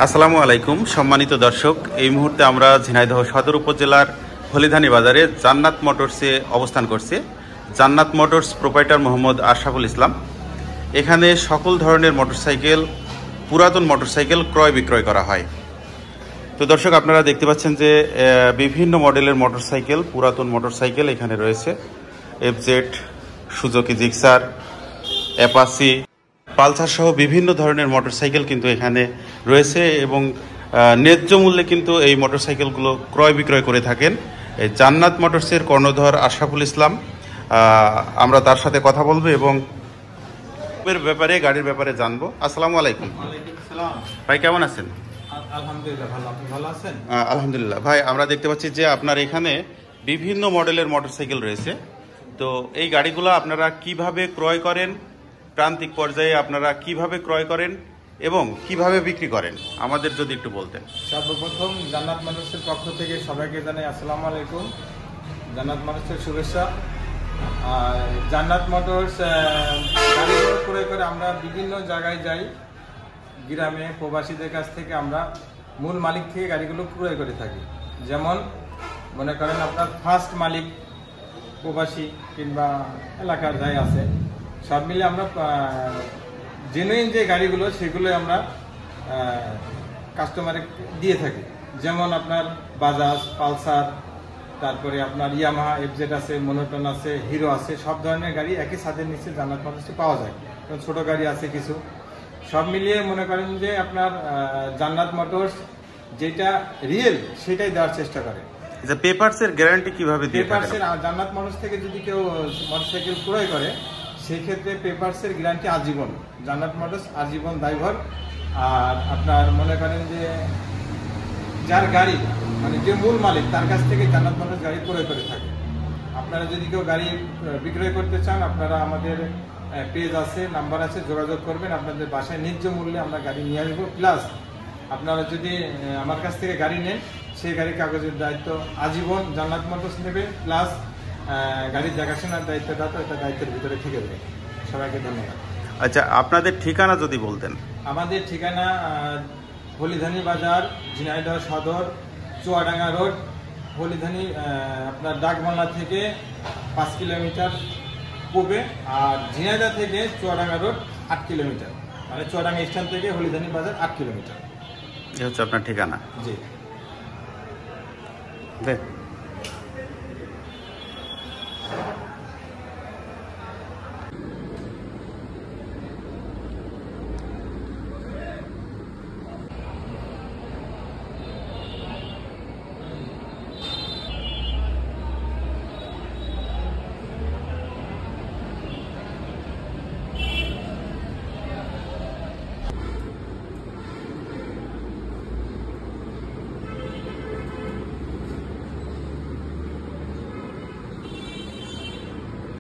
আসসালামু আলাইকুম সম্মানিত দর্শক, এই মুহূর্তে আমরা ঝিনাইদহ সদর উপজেলার হলিধানি বাজারে জান্নাত মোটরসে অবস্থান করছি। জান্নাত মোটরস প্রোপাইটার মোহাম্মদ আশরাফুল ইসলাম। এখানে সকল ধরনের মোটরসাইকেল, পুরাতন মোটরসাইকেল ক্রয় বিক্রয় করা হয়। তো দর্শক, আপনারা দেখতে পাচ্ছেন যে বিভিন্ন মডেলের মোটরসাইকেল, পুরাতন মোটরসাইকেল এখানে রয়েছে। FZ, Suzuki Gixxer, Apache, Pulsar সহ বিভিন্ন ধরনের মোটরসাইকেল কিন্তু এখানে রয়েছে এবং ন্যায্য মূল্যে কিন্তু এই মোটরসাইকেলগুলো ক্রয় বিক্রয় করে থাকেন এই জান্নাত মোটরসের কর্ণধর আশরাফুল ইসলাম। আমরা তার সাথে কথা বলবো এবং ব্যাপারে, গাড়ির ব্যাপারে জানবো। আসসালামু আলাইকুম। ভাই, কেমন আছেন? আলহামদুলিল্লাহ ভালো। আপনি ভালো আছেন? আলহামদুলিল্লাহ। ভাই, আমরা দেখতে পাচ্ছি যে আপনার এখানে বিভিন্ন মডেলের মোটরসাইকেল রয়েছে। তো এই গাড়িগুলো আপনারা কিভাবে ক্রয় করেন, প্রান্তিক পর্যায়ে আপনারা কিভাবে ক্রয় করেন এবং কিভাবে বিক্রি করেন, আমাদের যদি একটু বলতেন। সর্বপ্রথম জান্নাত মোটরসের পক্ষ থেকে সবাইকে জানাই আসসালামু আলাইকুম। জান্নাত মোটরসের শুভেচ্ছা। জান্নাত মোটরস গাড়িগুলো ক্রয় করে আমরা বিভিন্ন জায়গায় যাই, গ্রামে প্রবাসীদের কাছ থেকে আমরা মূল মালিক থেকে গাড়িগুলো ক্রয় করে থাকি। যেমন মনে করেন আপনার ফার্স্ট মালিক প্রবাসী কিংবা এলাকার যাই আছে, সব মিলে আমরা জেনুইন যে গাড়িগুলো সেগুলো আমরা কাস্টমারে দিয়ে থাকি। যেমন আপনার বাজাজ, পালসার, তারপরে আপনার ইয়ামাহা, এফজেড আছে, মনোটন আছে, হিরো আছে, সব ধরনের গাড়ি একই ছাদের নিচে জান্নাত মোটরসে পাওয়া যায়। ছোট গাড়ি আছে কিছু, সব মিলিয়ে মনে করেন যে আপনার জান্নাত মোটরস যেটা রিয়েল সেটাই দেওয়ার চেষ্টা করে। পেপারসের গ্যারান্টি কিভাবে দিয়ে থাকেন? পেপারসের জান্নাত মোটরস থেকে যদি কেউ মোটরসাইকেল ক্রয় করে সেই ক্ষেত্রে পেপারসের গ্যারান্টি আজীবন। জান্নাত মোটরস আজীবন ড্রাইভার। আর আপনার মনে করেন যে যার গাড়ি মানে যে মূল মালিক তার কাছ থেকে জান্নাত মোটরস গাড়ি ক্রয় করে থাকে। আপনারা যদি কেউ গাড়ি বিক্রয় করতে চান, আপনারা আমাদের পেজ আছে, নাম্বার আছে, যোগাযোগ করবেন। আপনাদের বাসায় ন্যায্য মূল্যে আমরা গাড়ি নিয়ে আসবো। প্লাস আপনারা যদি আমার কাছ থেকে গাড়ি নেন, সেই গাড়ির কাগজের দায়িত্ব আজীবন জান্নাত মোটরস নেবে। প্লাস গাড়ির দেখাশোনার দায়িত্বটা তো এটা দায়িত্বের ভিতরে থেকে দেবে। সবাইকে ধন্যবাদ। আচ্ছা, আপনাদের ঠিকানা যদি বলতেন। আমাদের ঠিকানা হলিধানি বাজার, ঝিনাইদহ সদর, চুয়াডাঙ্গা রোড, হলিধানি আপনার ডাকবাংলা থেকে 5 কিলোমিটার পূর্বে, আর ঝিনাইদহ থেকে চুয়াডাঙ্গা রোড 8 কিলোমিটার, মানে চুয়াডাঙ্গা স্ট্যান্ড থেকে হলিধানি বাজার 8 কিলোমিটার। এ হচ্ছে আপনার ঠিকানা? জি।